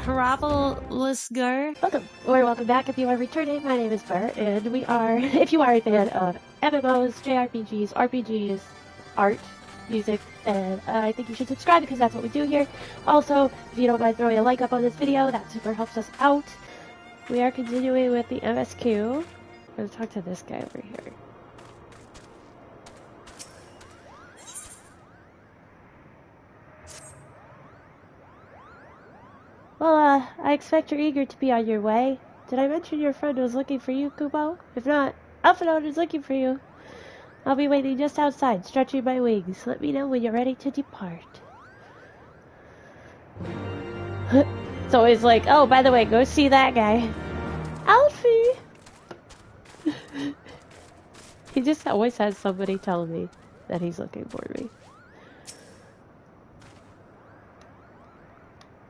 Hraevelsgr. Welcome, or welcome back if you are returning. My name is Bert, and we are, if you are a fan of MMOs, JRPGs, RPGs, art, music, and I think you should subscribe because that's what we do here. Also, if you don't mind throwing a like up on this video, that super helps us out. We are continuing with the MSQ. I'm going to talk to this guy over here. Well, I expect you're eager to be on your way. Did I mention your friend was looking for you, Kupo? If not, Alphinaud is looking for you. I'll be waiting just outside, stretching my wings. Let me know when you're ready to depart. It's always like, oh, by the way, go see that guy. Alfie! He just always has somebody tell me that he's looking for me.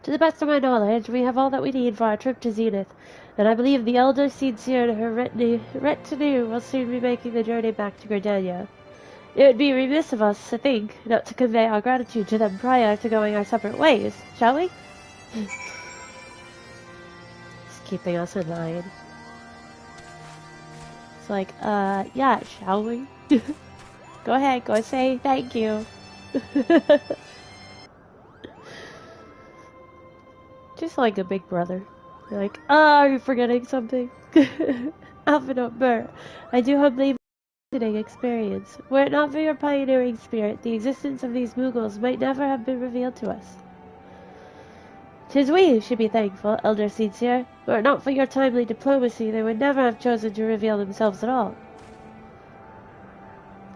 To the best of my knowledge, we have all that we need for our trip to Zenith, and I believe the Elder Sincere and her retinue will soon be making the journey back to Gardenia. It would be remiss of us, I think, not to convey our gratitude to them prior to going our separate ways, shall we? He's keeping us in line. It's like, yeah, shall we? Go ahead, go say thank you. Just like a big brother. You're like, oh, are you forgetting something? Alphinaud Burr, I do humbly experience. Were it not for your pioneering spirit, the existence of these Mughals might never have been revealed to us. 'Tis we who should be thankful, Elder Sincere. Were it not for your timely diplomacy, they would never have chosen to reveal themselves at all.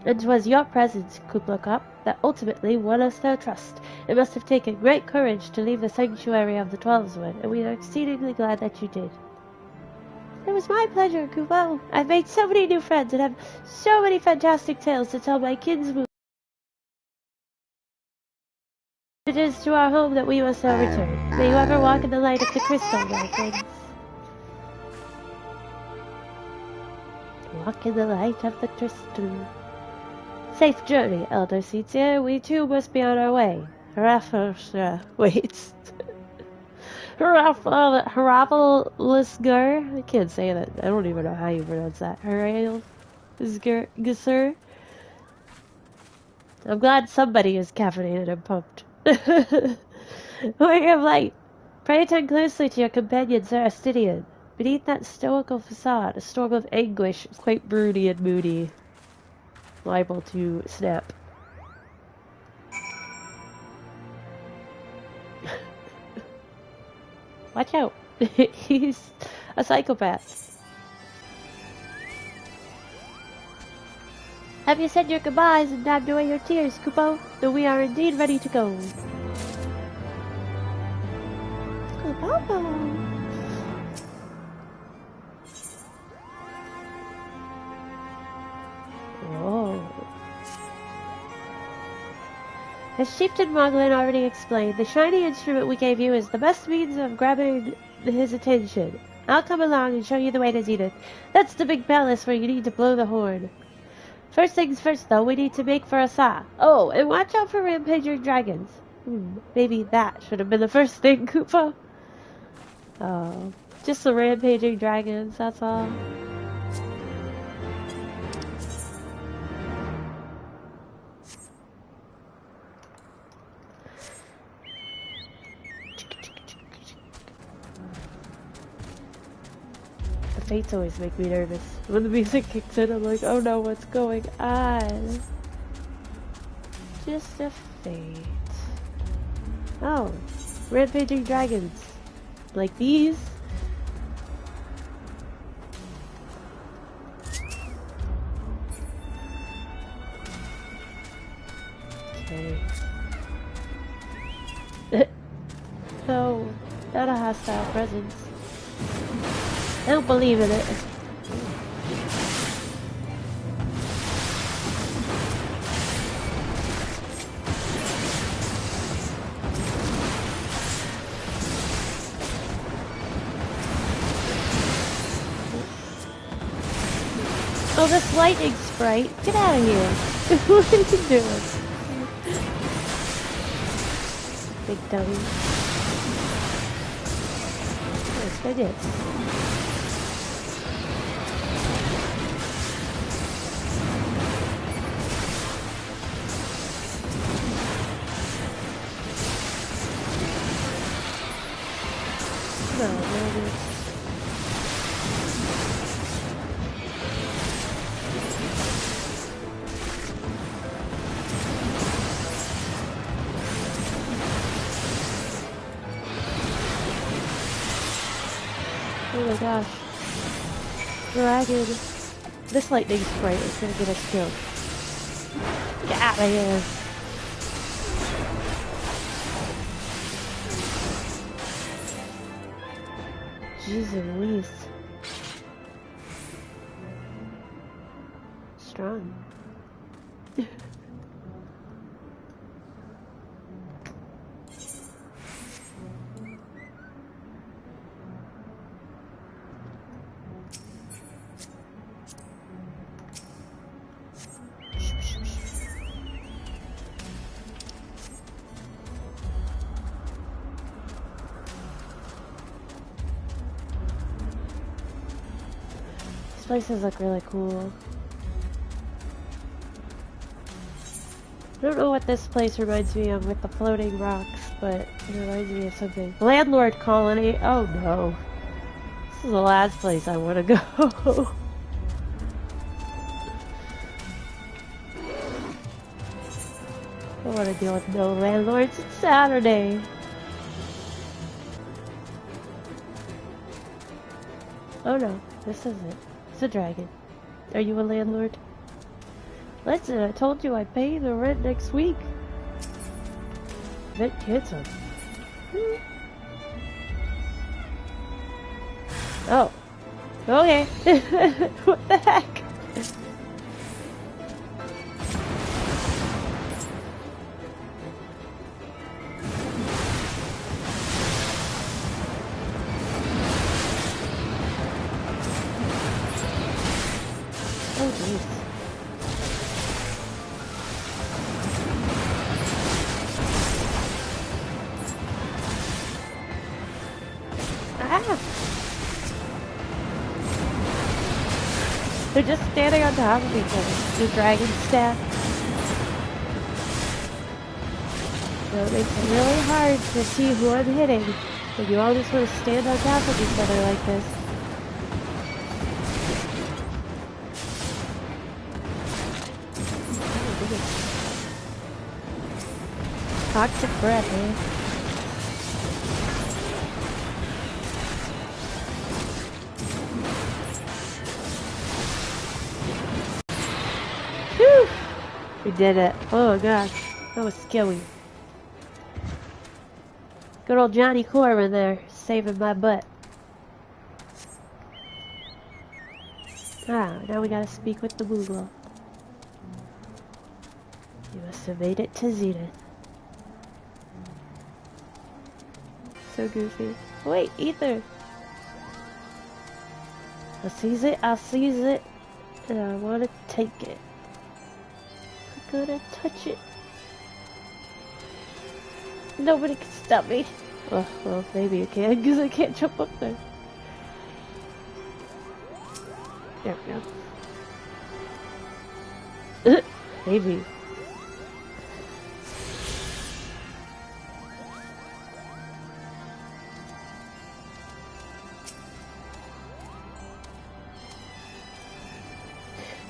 And 'twas your presence, Kublai, that ultimately won us their trust. It must have taken great courage to leave the sanctuary of the Twelveswood, and we are exceedingly glad that you did. It was my pleasure, Kupo. I've made so many new friends and have so many fantastic tales to tell my kinsmen. It is to our home that we must now return. May you ever walk in the light of the crystal, my friends. Walk in the light of the crystal. Safe journey, Elder Sincere. We too must be on our way. Hraevelsgr waits. Hraevelsgr? I can't say that. I don't even know how you pronounce that. Hraevelsgr. I'm glad somebody is caffeinated and pumped. Warrior of Light, pray attend closely to your companion, Sir Astidian. Beneath that stoical facade, a storm of anguish, quite broody and moody. Liable to snap. Watch out. He's a psychopath. Have you said your goodbyes and dabbed away your tears, Kupo? Then we are indeed ready to go. Kupo. Whoa. As Chieftain Moglin already explained, the shiny instrument we gave you is the best means of grabbing his attention. I'll come along and show you the way to Zenith. That's the big palace where you need to blow the horn. First things first, though, we need to make for Asa. Oh, and watch out for rampaging dragons. Maybe that should have been the first thing, Kupo. Oh, just the rampaging dragons, that's all. The fates always make me nervous. When the music kicks in, I'm like, oh no, what's going on? Just a fate. Oh, rampaging dragons. Like these? Okay. No, not a hostile presence. I don't believe in it. Oh, this lightning sprite. Get out of here. What are you doing? Big dummy. Yes, I did. No, there it is. Oh my gosh. Dragon. This lightning sprite is gonna get us killed. Get out of here. Jeez Louise. Strong. Places look really cool. I don't know what this place reminds me of with the floating rocks, but it reminds me of something. Landlord colony. Oh no. This is the last place I want to go. I don't want to deal with no landlords. It's Saturday. Oh no, this isn't. It's a dragon. Are you a landlord? Listen, I told you I'd pay the rent next week. Event canceled. Oh. Okay. What the heck? Oh, jeez. Ah! They're just standing on top of each other. The dragon staff. So it makes it really hard to see who I'm hitting. But you all just want to stand on top of each other like this. Toxic breath, man. Whew! We did it. Oh gosh, that was scary. Good old Johnny Corman there, saving my butt. Ah, now we gotta speak with the Moogle. You must have made it to Zenith. So goofy. Wait, Ether! I seize it, and I want to take it. I'm gonna touch it. Nobody can stop me. Oh, well, maybe you can, because I can't jump up there. There we go. Maybe.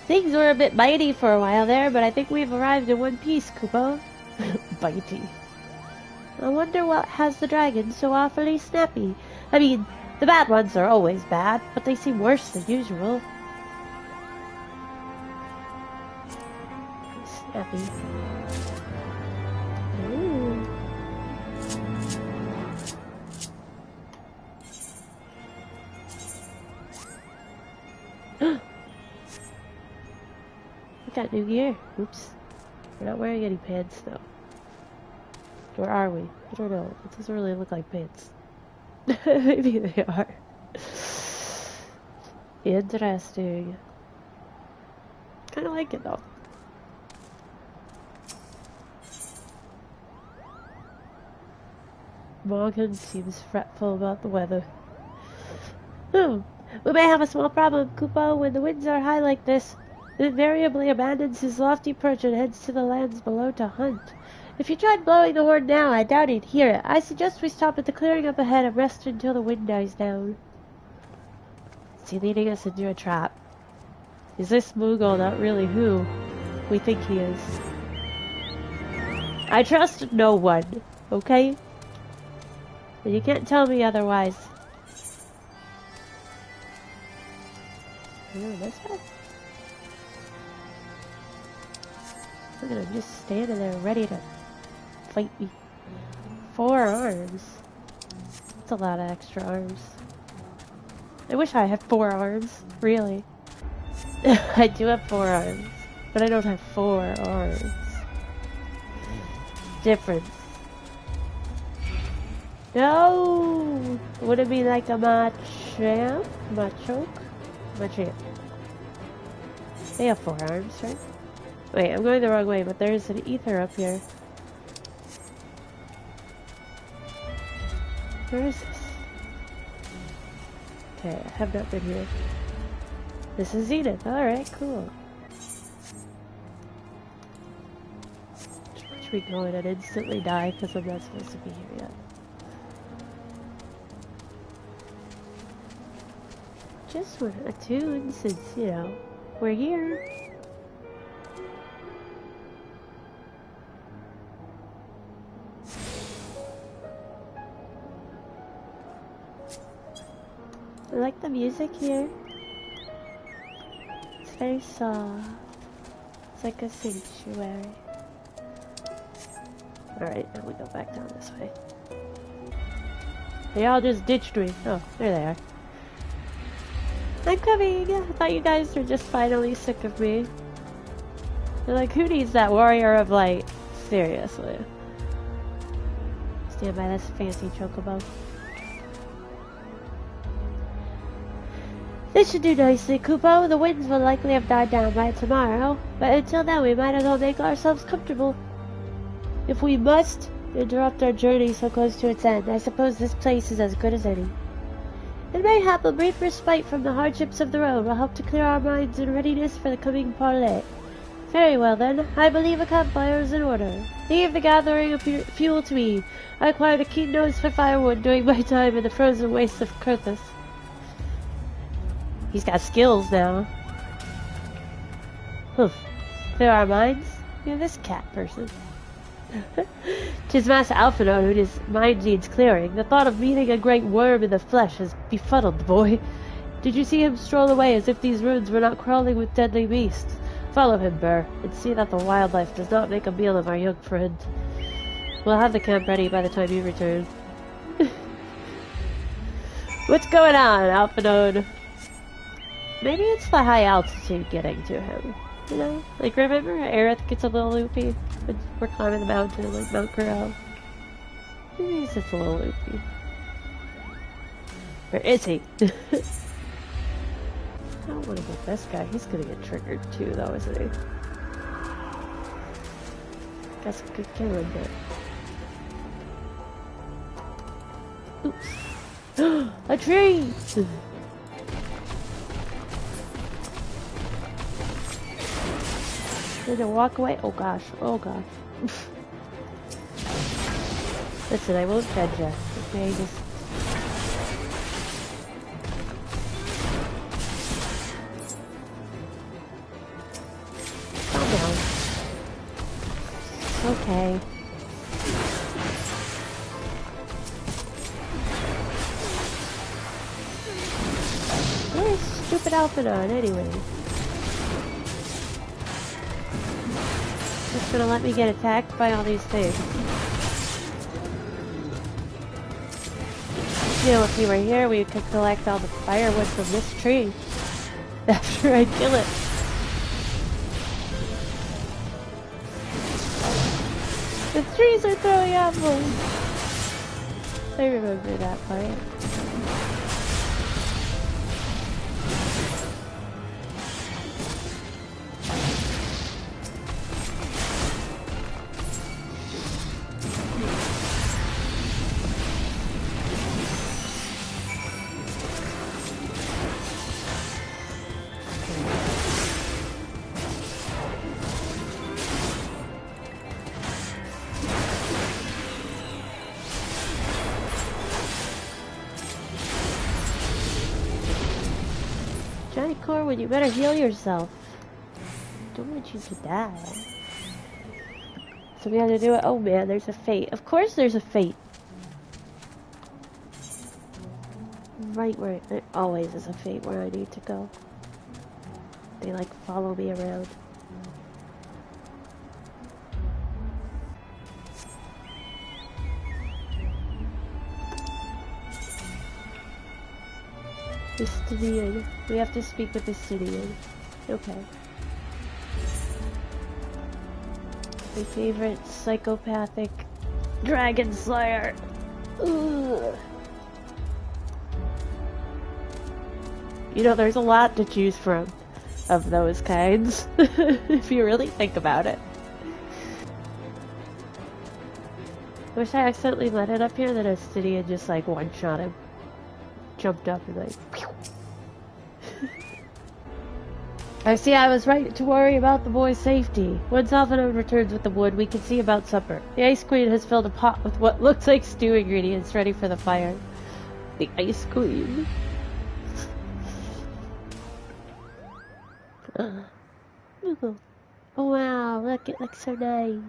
Things were a bit bitey for a while there, but I think we've arrived in one piece, Kupo. Bitey. I wonder what has the dragon so awfully snappy. I mean, the bad ones are always bad, but they seem worse than usual. Snappy. Ooh. We got new gear. Oops. We're not wearing any pants though. Or are we? I don't know. It doesn't really look like pants. Maybe they are. Interesting. Kinda like it though. Morgan seems fretful about the weather. We may have a small problem, Kupo. When the winds are high like this, it invariably abandons his lofty perch and heads to the lands below to hunt. If you tried blowing the horn now, I doubt he'd hear it. I suggest we stop at the clearing up ahead and rest until the wind dies down. Is he leading us into a trap? Is this Moogle not really who we think he is? I trust no one, okay? And you can't tell me otherwise. Oh, this way? Look at him just standing there ready to fight me. 4 arms. That's a lot of extra arms. I wish I had 4 arms, really. I do have 4 arms, but I don't have 4 arms. Difference. No! Would it be like a Machamp? Machoke? Machamp. They have 4 arms, right? Wait, I'm going the wrong way, but there's an ether up here. Where is this? Okay, I have not been here. This is Zenith. Alright, cool. Should we go in and instantly die because I'm not supposed to be here yet? Just want to attune since, you know, we're here. I like the music here. It's very soft. It's like a sanctuary. Alright, now we go back down this way. They all just ditched me. Oh, there they are. I'm coming! I thought you guys were just finally sick of me. They're like, who needs that warrior of light? Seriously. Stand by this fancy chocobo. This should do nicely, Kupo. The winds will likely have died down by tomorrow, but until then we might as well make ourselves comfortable. If we must interrupt our journey so close to its end, I suppose this place is as good as any. And mayhap a brief respite from the hardships of the road will help to clear our minds in readiness for the coming parley. Very well then, I believe a campfire is in order. Leave the gathering of fuel to me. I acquired a keen nose for firewood during my time in the frozen wastes of Kurthus. He's got skills now. Hoof. Clear our minds? You're this cat person. 'Tis Master Alphinaud whose mind needs clearing. The thought of meeting a great worm in the flesh has befuddled the boy. Did you see him stroll away as if these ruins were not crawling with deadly beasts? Follow him, Burr, and see that the wildlife does not make a meal of our young friend. We'll have the camp ready by the time you return. What's going on, Alphinaud? Maybe it's the high altitude getting to him. You know? Like, remember Aerith gets a little loopy when we're climbing the mountain, like Mount Corel? Maybe he's just a little loopy. Where is he? I don't want to get this guy. He's gonna get triggered too, though, isn't he? Guess we could kill him, but... Oops. A tree! Did it walk away? Oh gosh, oh gosh. Listen, I won't judge you. Okay, just... calm down. Okay. Where's stupid Alphinaud anyway? Just gonna let me get attacked by all these things. You know, if he were here, we could collect all the firewood from this tree after I kill it. The trees are throwing apples. I remember that part. Core, when you better heal yourself. Don't want you to die. So we had to do it. Oh man, there's a fate. Of course there's a fate. Right where there always is a fate where I need to go. They like follow me around. The Stydian. We have to speak with the Stydian. Okay. My favorite psychopathic dragon slayer. Ugh. You know, there's a lot to choose from of those kinds, if you really think about it. I wish I accidentally let it up here that a Stydian just like one-shot him. Jumped up and like, pew. I see I was right to worry about the boy's safety. Once Alphinaud returns with the wood, we can see about supper. The Ice Queen has filled a pot with what looks like stew ingredients ready for the fire. The Ice Queen. Oh wow, look, it looks so nice.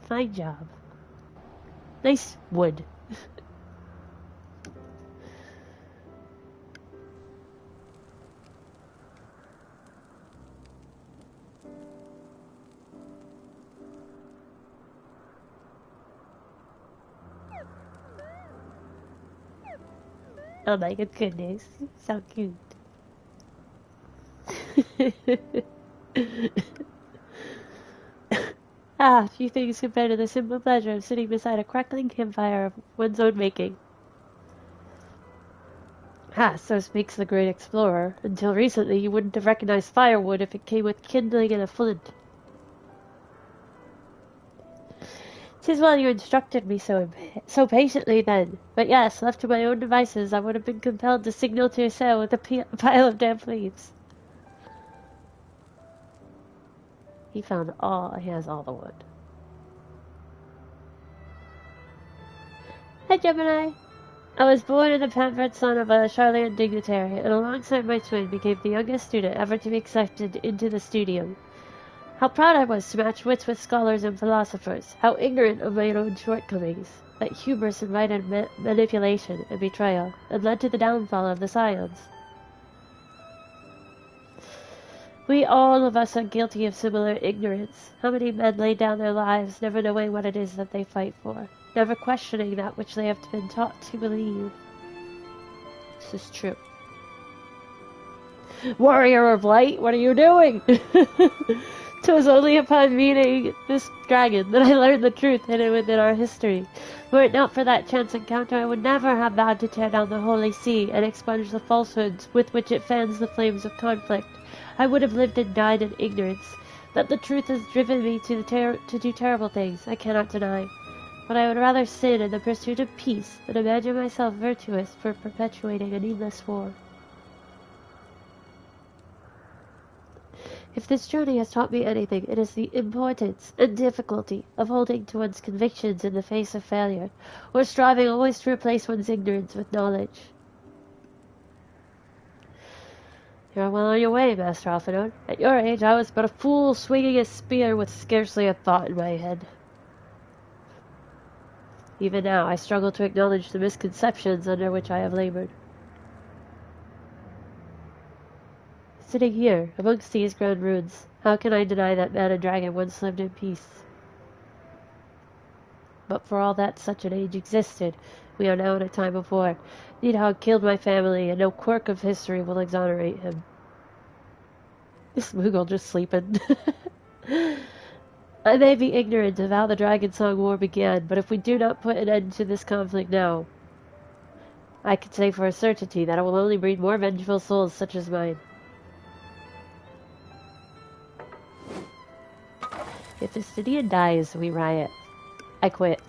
Fine job. Nice wood. Oh my goodness, so cute. Ah, few things compared to the simple pleasure of sitting beside a crackling campfire of one's own making. Ah, so speaks the great explorer. Until recently, you wouldn't have recognized firewood if it came with kindling and a flint. 'Tis well you instructed me so patiently then. But yes, left to my own devices, I would have been compelled to signal to sail with a pile of damp leaves. He has all the wood. Hi, Gemini. I was born in the pampered son of a Charlian dignitary, and alongside my twin became the youngest student ever to be accepted into the studium. How proud I was to match wits with scholars and philosophers, how ignorant of my own shortcomings. That hubris invited manipulation and betrayal, and led to the downfall of the scions. We all of us are guilty of similar ignorance. How many men lay down their lives, never knowing what it is that they fight for, never questioning that which they have been taught to believe. This is true. Warrior of Light, what are you doing? 'Twas only upon meeting this dragon that I learned the truth hidden within our history. Were it not for that chance encounter, I would never have vowed to tear down the holy sea and expunge the falsehoods with which it fans the flames of conflict. I would have lived and died in ignorance. That the truth has driven me to do terrible things, I cannot deny. But I would rather sin in the pursuit of peace than imagine myself virtuous for perpetuating a needless war. If this journey has taught me anything, it is the importance and difficulty of holding to one's convictions in the face of failure, or striving always to replace one's ignorance with knowledge. You're well on your way, Master Alphinaud. At your age, I was but a fool swinging a spear with scarcely a thought in my head. Even now, I struggle to acknowledge the misconceptions under which I have labored. Sitting here, amongst these grand ruins, how can I deny that man and dragon once lived in peace? But for all that such an age existed, we are now in a time of war. Nidhogg killed my family, and no quirk of history will exonerate him. Is Moogle just sleeping? I may be ignorant of how the Dragon Song War began, but if we do not put an end to this conflict now, I can say for a certainty that it will only breed more vengeful souls such as mine. If the Stydian dies, we riot. I quit.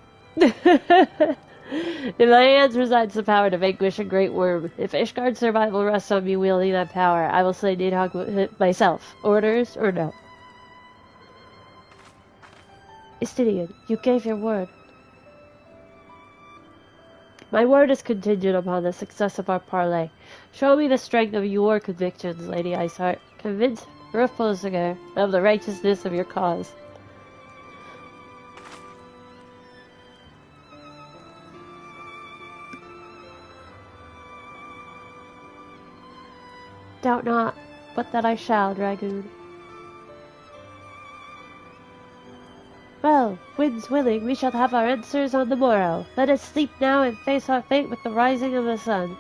In my hands resides the power to vanquish a great worm. If Ishgard's survival rests on me wielding that power, I will slay Nidhogg myself. Orders or no? Istinian, you gave your word. My word is contingent upon the success of our parley. Show me the strength of your convictions, Lady Iceheart. Convince Hraevelsgr of the righteousness of your cause. Doubt not, but that I shall, Dragoon. Well, winds willing, we shall have our answers on the morrow. Let us sleep now and face our fate with the rising of the sun.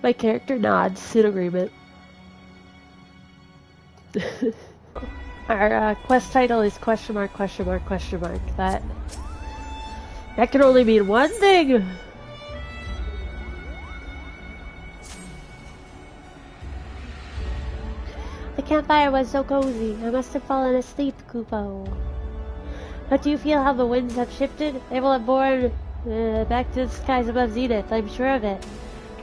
My character nods in agreement. Our quest title is question mark, question mark, question mark. That can only mean one thing! The campfire was so cozy. I must have fallen asleep, Kupo. But do you feel how the winds have shifted? They will have borne back to the skies above Zenith, I'm sure of it.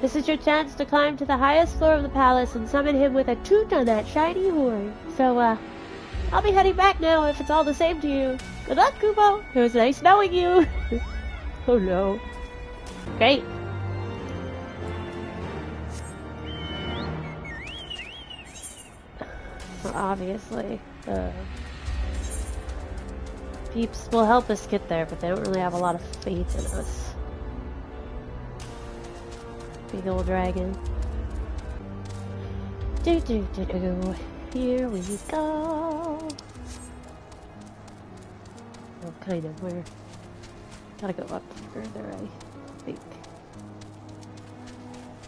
This is your chance to climb to the highest floor of the palace and summon him with a toot on that shiny horn. So, I'll be heading back now if it's all the same to you. Good luck, Kupo. It was nice knowing you. Oh no. Great. Well, obviously, peeps will help us get there, but they don't really have a lot of faith in us. Big old dragon. Do do do do. Here we go. Oh, kind of. We're gotta go up further, I think.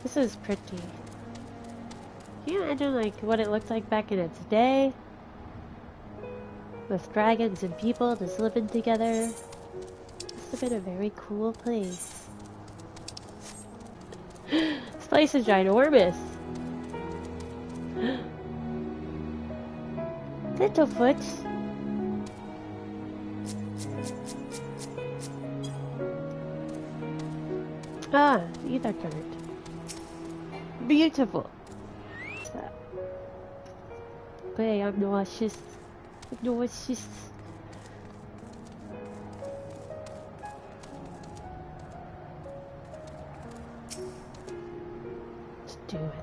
This is pretty. Can you imagine like what it looked like back in its day? With dragons and people just living together. This has been a very cool place. This place is ginormous. Littlefoot. Ah, either turret. Beautiful. What's that? Okay, I'm nauseous. Nauseous. Let's do it.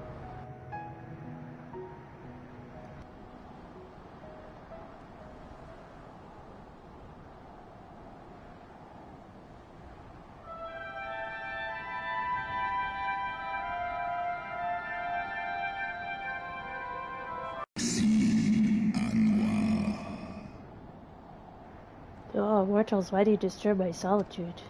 Oh, mortals, why do you disturb my solitude?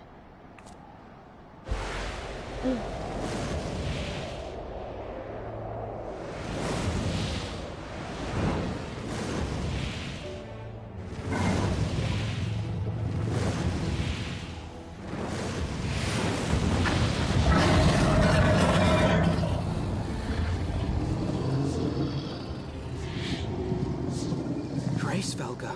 Hraevelsgr.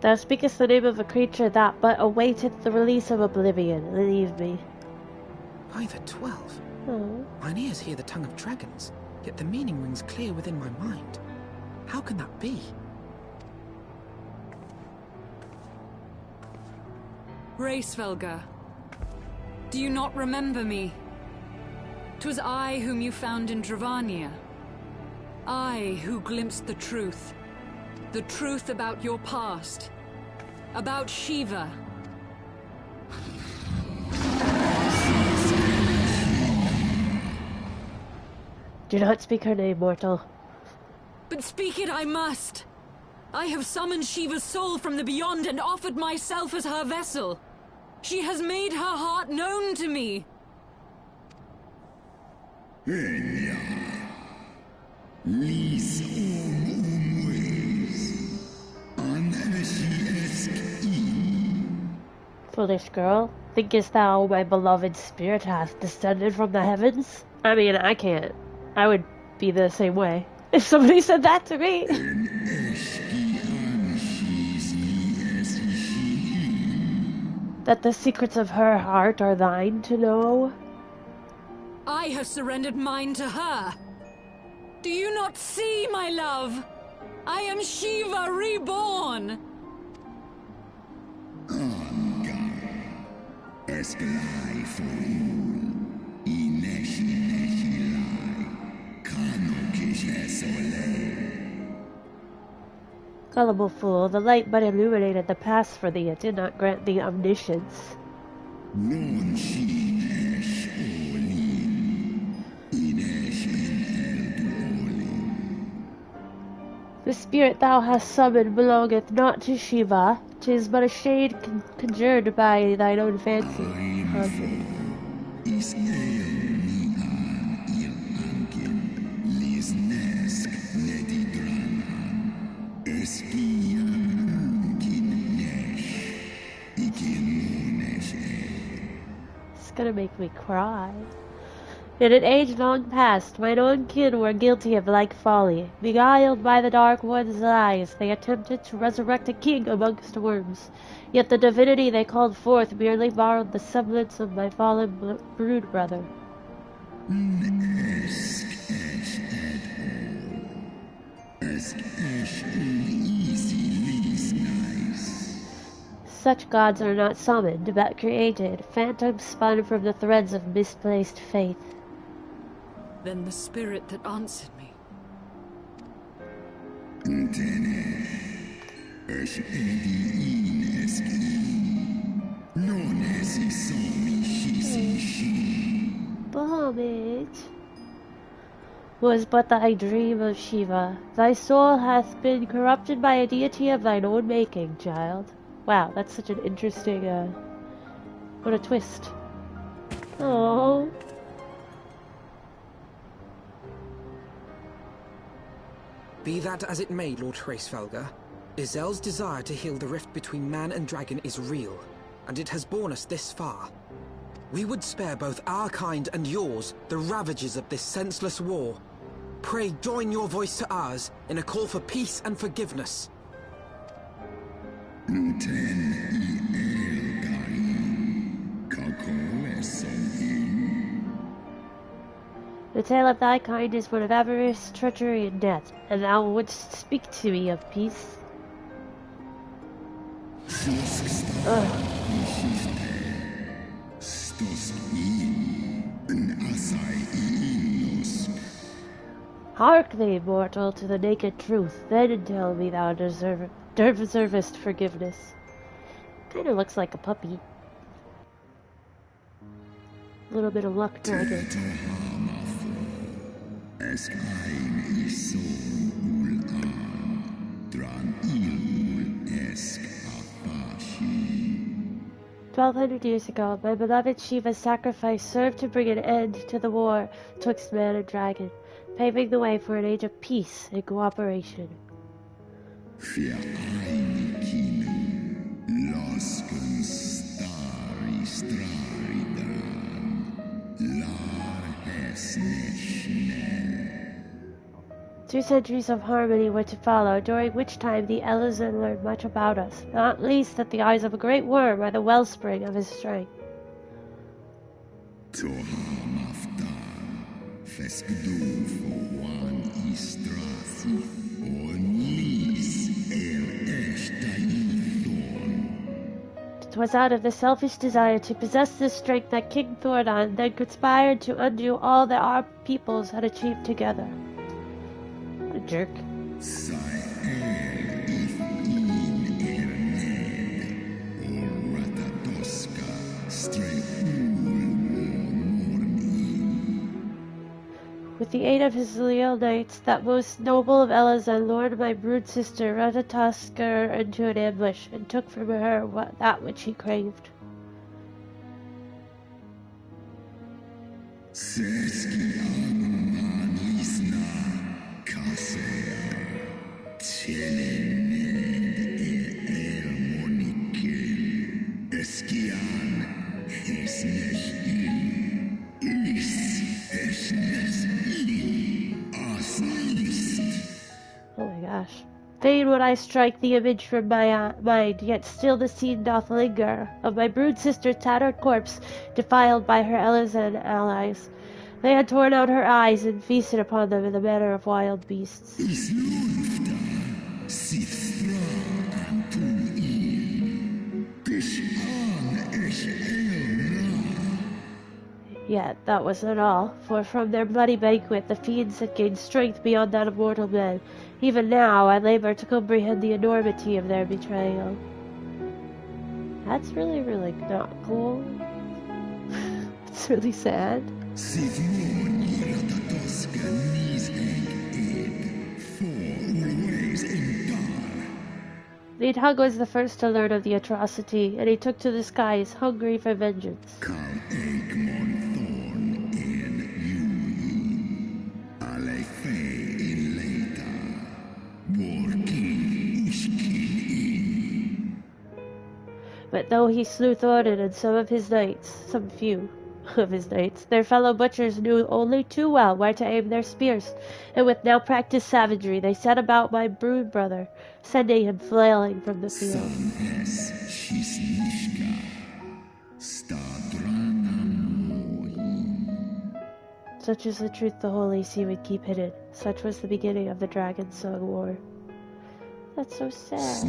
Thou speakest the name of a creature that but awaiteth the release of oblivion. Leave me. By the 12. Oh. Mine ears hear the tongue of dragons, yet the meaning rings clear within my mind. How can that be? Hraevelsgr, do you not remember me? 'Twas I whom you found in Dravania. I who glimpsed the truth. The truth about your past. About Shiva. Do not speak her name, mortal. But speak it I must. I have summoned Shiva's soul from the beyond and offered myself as her vessel. She has made her heart known to me. Foolish girl, thinkest thou my beloved spirit hath descended from the heavens? I mean, I can't. I would be the same way if somebody said that to me. That the secrets of her heart are thine to know? I have surrendered mine to her. Do you not see, my love? I am Shiva reborn. Gullible fool, the light but illuminated the past for thee, it did not grant thee omniscience. The spirit thou hast summoned belongeth not to Shiva, 'tis but a shade conjured by thine own fancy. Conjured. It's gonna make me cry. In an age long past, mine own kin were guilty of like folly. Beguiled by the Dark One's lies, they attempted to resurrect a king amongst worms. Yet the divinity they called forth merely borrowed the semblance of my fallen brood brother. Such gods are not summoned, but created, phantoms spun from the threads of misplaced faith. Then the spirit that answered me. Homage was but thy dream of Shiva. Thy soul hath been corrupted by a deity of thine own making, child. Wow, that's such an interesting, what a twist. Oh. Be that as it may, Lord Hraevelsgr, Izel's desire to heal the rift between man and dragon is real, and it has borne us this far. We would spare both our kind and yours the ravages of this senseless war. Pray join your voice to ours in a call for peace and forgiveness. The tale of thy kind is one of avarice, treachery, and death, and thou wouldst speak to me of peace? Hark thee, mortal, to the naked truth, then tell me thou deservest forgiveness. Kinda looks like a puppy. A little bit of luck dragon. Esk ein is so dran esk 1200 years ago, my beloved Shiva's sacrifice served to bring an end to the war twixt man and dragon, paving the way for an age of peace and cooperation. Two centuries of harmony were to follow, during which time the Elizan learned much about us, not least that the eyes of a great worm are the wellspring of his strength. It was out of the selfish desire to possess this strength that King Thordon then conspired to undo all that our peoples had achieved together. What a jerk. With the aid of his loyal knights, that most noble of Elizan lured my brood sister Hraevelsgr into an ambush, and took from her that which he craved. would I strike the image from my mind, yet still the scene doth linger, of my brood sister's tattered corpse, defiled by her Elizan allies. They had torn out her eyes and feasted upon them in the manner of wild beasts. Yet that was not all, for from their bloody banquet the fiends had gained strength beyond that of mortal men. Even now I labor to comprehend the enormity of their betrayal. That's really, really not cool. It's really sad. Nidhogg was the first to learn of the atrocity, and he took to the skies, hungry for vengeance. But though he slew Thorin and some few of his knights, their fellow butchers knew only too well where to aim their spears, and with now practiced savagery they set about my brood brother, sending him flailing from the field. Such is the truth the Holy See would keep hidden. Such was the beginning of the Dragon Song War. That's so sad.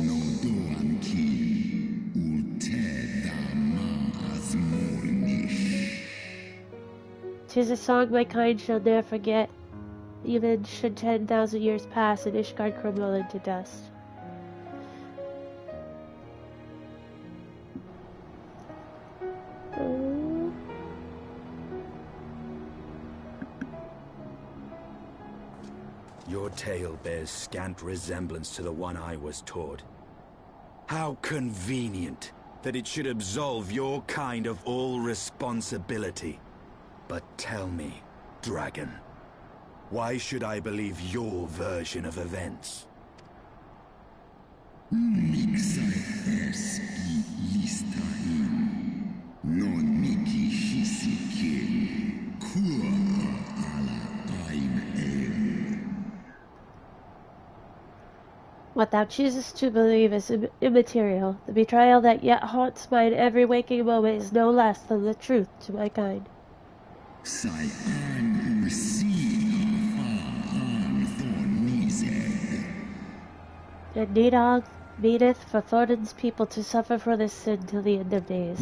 'Tis a song my kind shall ne'er forget, even should 10,000 years pass and Ishgard crumble into dust. Your tale bears scant resemblance to the one I was taught. How convenient that it should absolve your kind of all responsibility. But tell me, dragon, why should I believe your version of events? What thou choosest to believe is immaterial. The betrayal that yet haunts mine every waking moment is no less than the truth to my kind. And Nidhogg meaneth for Thorin's people to suffer for this sin till the end of days.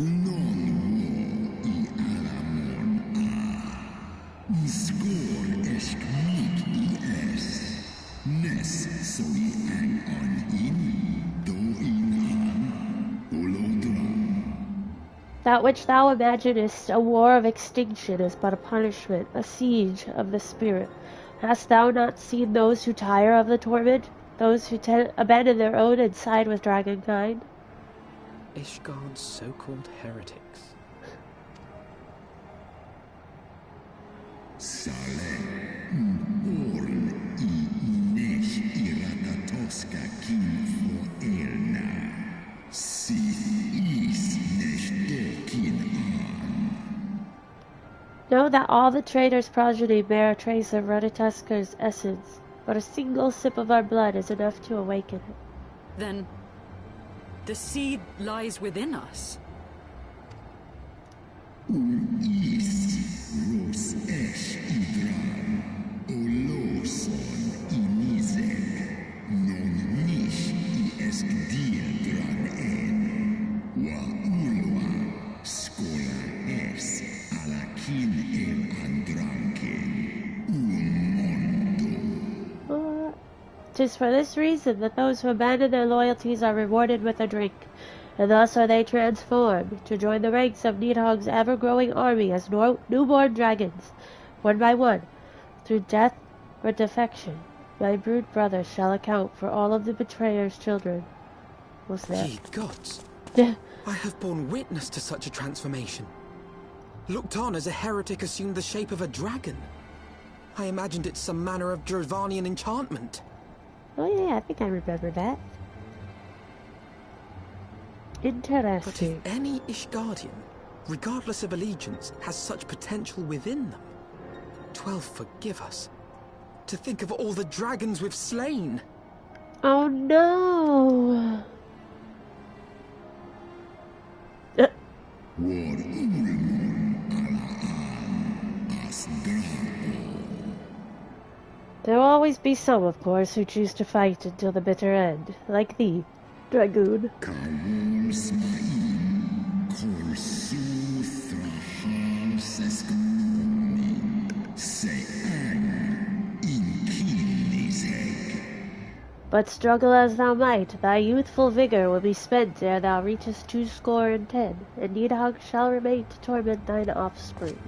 That which thou imaginest a war of extinction is but a punishment, a siege of the spirit. Hast thou not seen those who tire of the torment? Those who abandon their own and side with dragonkind? Ishgard's so-called heretics. Know that all the traitor's progeny bear a trace of Ratatosk's essence, but a single sip of our blood is enough to awaken it. Then, the seed lies within us. Tis for this reason that those who abandon their loyalties are rewarded with a drink, and thus are they transformed to join the ranks of Nidhogg's ever-growing army as newborn dragons, one by one, through death or defection. My brood brother shall account for all of the betrayer's children. What's that? Ye gods! I have borne witness to such a transformation. Looked on as a heretic assumed the shape of a dragon. I imagined it some manner of Dravanian enchantment. Oh yeah, I think I remember that. Interesting. But if any Ishgardian, regardless of allegiance, has such potential within them, 12 forgive us. To think of all the dragons we've slain. Oh no! There'll always be some, of course, who choose to fight until the bitter end, like thee, Dragoon. But struggle as thou might, thy youthful vigor will be spent ere thou reachest 210, and Nidhogg shall remain to torment thine offspring.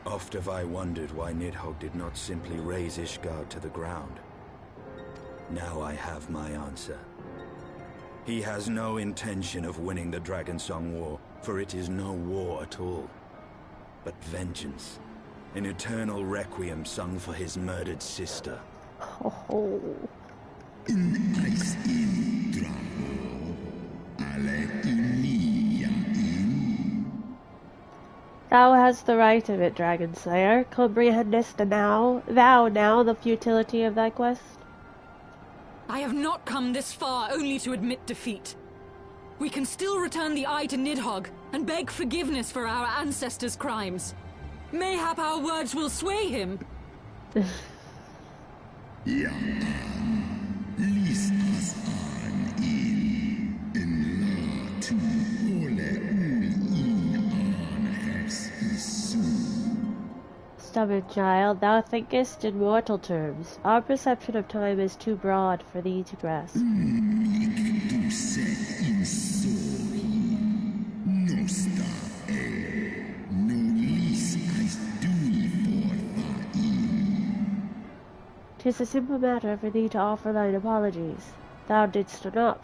Oft have I wondered why Nidhogg did not simply raze Ishgard to the ground. Now I have my answer. He has no intention of winning the Dragonsong War, for it is no war at all, but vengeance, an eternal requiem sung for his murdered sister. Oh. Thou hast the right of it, Dragon Slayer. Comprehendest thou now the futility of thy quest? I have not come this far only to admit defeat. We can still return the eye to Nidhogg and beg forgiveness for our ancestors' crimes. Mayhap our words will sway him. Stubborn child, thou thinkest in mortal terms. Our perception of time is too broad for thee to grasp. Tis a simple matter for thee to offer thine apologies. Thou didst not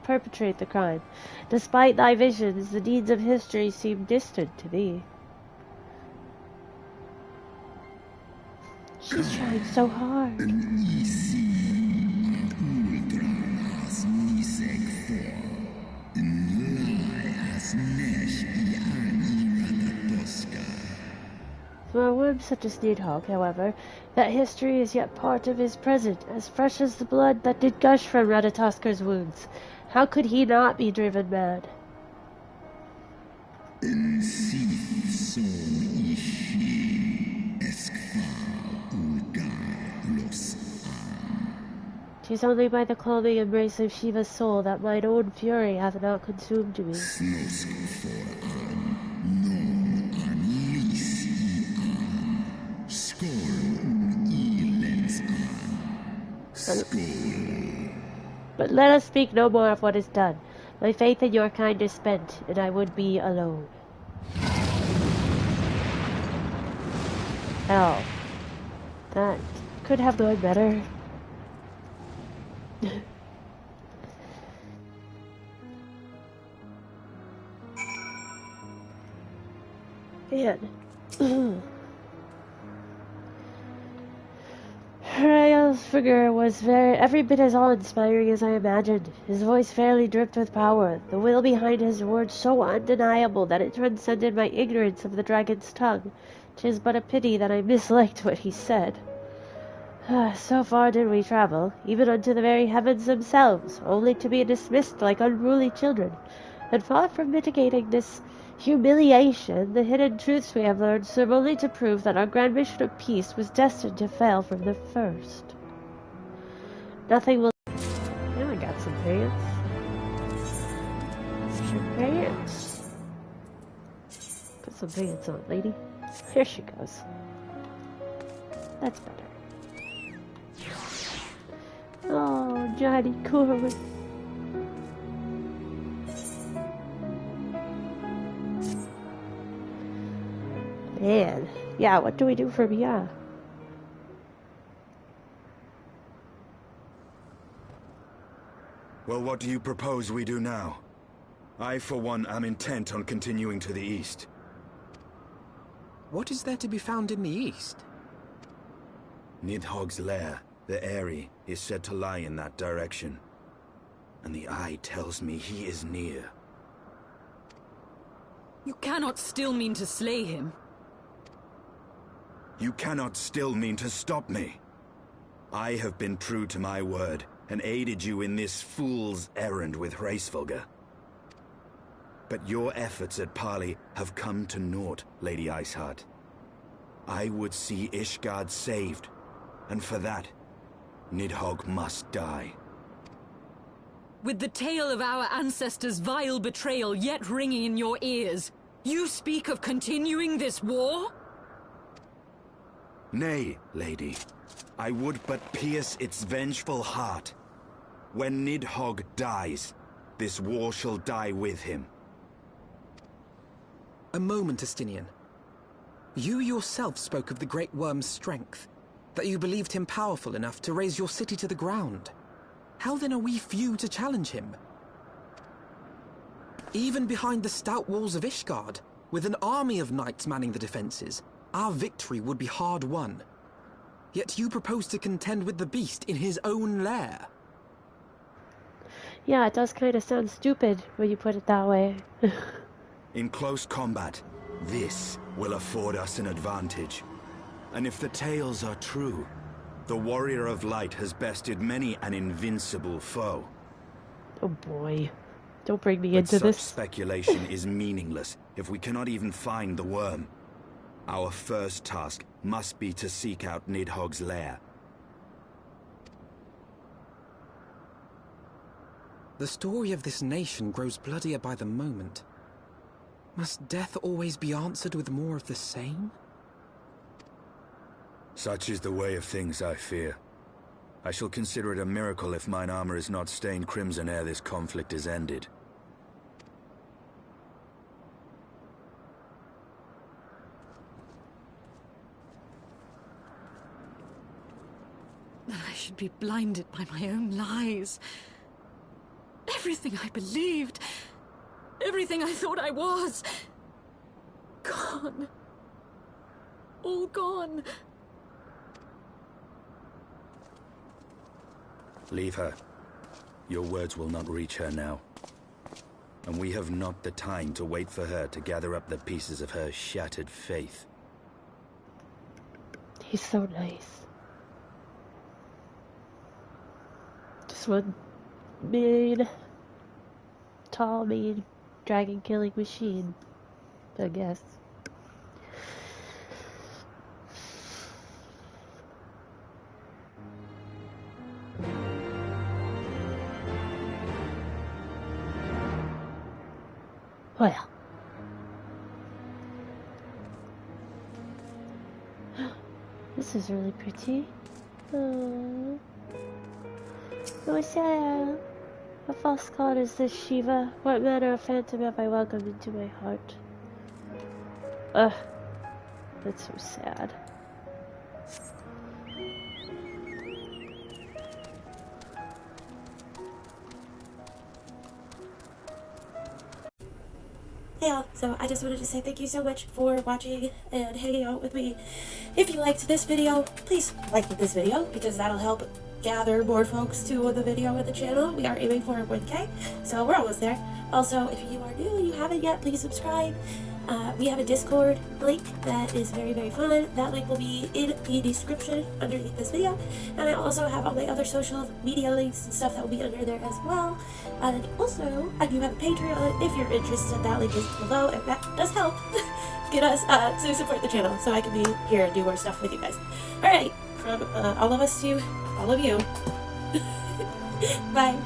perpetrate the crime. Despite thy visions, the deeds of history seem distant to thee. She's trying so hard. For a worm such as Nidhogg, however, that history is yet part of his present, as fresh as the blood that did gush from Ratatoskr's wounds. How could he not be driven mad? Tis only by the calming embrace of Shiva's soul that mine own fury hath not consumed me. But let us speak no more of what is done. My faith in your kind is spent, and I would be alone. Hell. That could have gone better. Man. Hraevelsgr was every bit as awe-inspiring as I imagined. His voice fairly dripped with power, the will behind his words so undeniable that it transcended my ignorance of the dragon's tongue. 'Tis but a pity that I misliked what he said. So far did we travel, even unto the very heavens themselves, only to be dismissed like unruly children. And far from mitigating this humiliation, the hidden truths we have learned serve only to prove that our grand mission of peace was destined to fail from the first. Nothing will... Now I got some pants. Some pants. Put some pants on, lady. Here she goes. That's better. Oh, Johnny Corwin. Man, yeah, what do we do from here? Well, what do you propose we do now? I, for one, am intent on continuing to the east. What is there to be found in the east? Nidhogg's lair, the Eyrie, is said to lie in that direction. And the eye tells me he is near. You cannot still mean to slay him. You cannot still mean to stop me. I have been true to my word, and aided you in this fool's errand with Hraevelsgr. But your efforts at parley have come to naught, Lady Iceheart. I would see Ishgard saved, and for that, Nidhogg must die. With the tale of our ancestors' vile betrayal yet ringing in your ears, you speak of continuing this war? Nay, lady. I would but pierce its vengeful heart. When Nidhogg dies, this war shall die with him. A moment, Estinian. You yourself spoke of the Great Worm's strength, that you believed him powerful enough to raise your city to the ground. How then are we few to challenge him? Even behind the stout walls of Ishgard, with an army of knights manning the defenses, our victory would be hard won. Yet you propose to contend with the beast in his own lair. Yeah, it does kind of sound stupid when you put it that way. In close combat, this will afford us an advantage. And if the tales are true, the Warrior of Light has bested many an invincible foe. Oh boy. Don't bring me But into such this. speculation is meaningless if we cannot even find the worm. Our first task must be to seek out Nidhogg's lair. The story of this nation grows bloodier by the moment. Must death always be answered with more of the same? Such is the way of things, I fear. I shall consider it a miracle if mine armor is not stained crimson ere this conflict is ended. That I should be blinded by my own lies. Everything I believed, everything I thought I was, gone. All gone. Leave her. Your words will not reach her now. And we have not the time to wait for her to gather up the pieces of her shattered faith. He's so nice. Just one mean, tall, mean, dragon-killing machine, I guess. Well. This is really pretty. Oh, Sarah. A false god is this, Shiva? What manner of phantom have I welcomed into my heart? Ugh. That's so sad. Hey all, so I just wanted to say thank you so much for watching and hanging out with me. If you liked this video, please like this video because that'll help gather more folks to the video and the channel. We are aiming for 1K, so we're almost there. Also, if you are new and you haven't yet, please subscribe. We have a Discord link that is very, very fun. That link will be in the description underneath this video. And I also have all my other social media links and stuff that will be under there as well. And also, I do have a Patreon if you're interested. That link is below, and that does help get us to support the channel so I can be here and do more stuff with you guys. Alright, from all of us to all of you. Bye.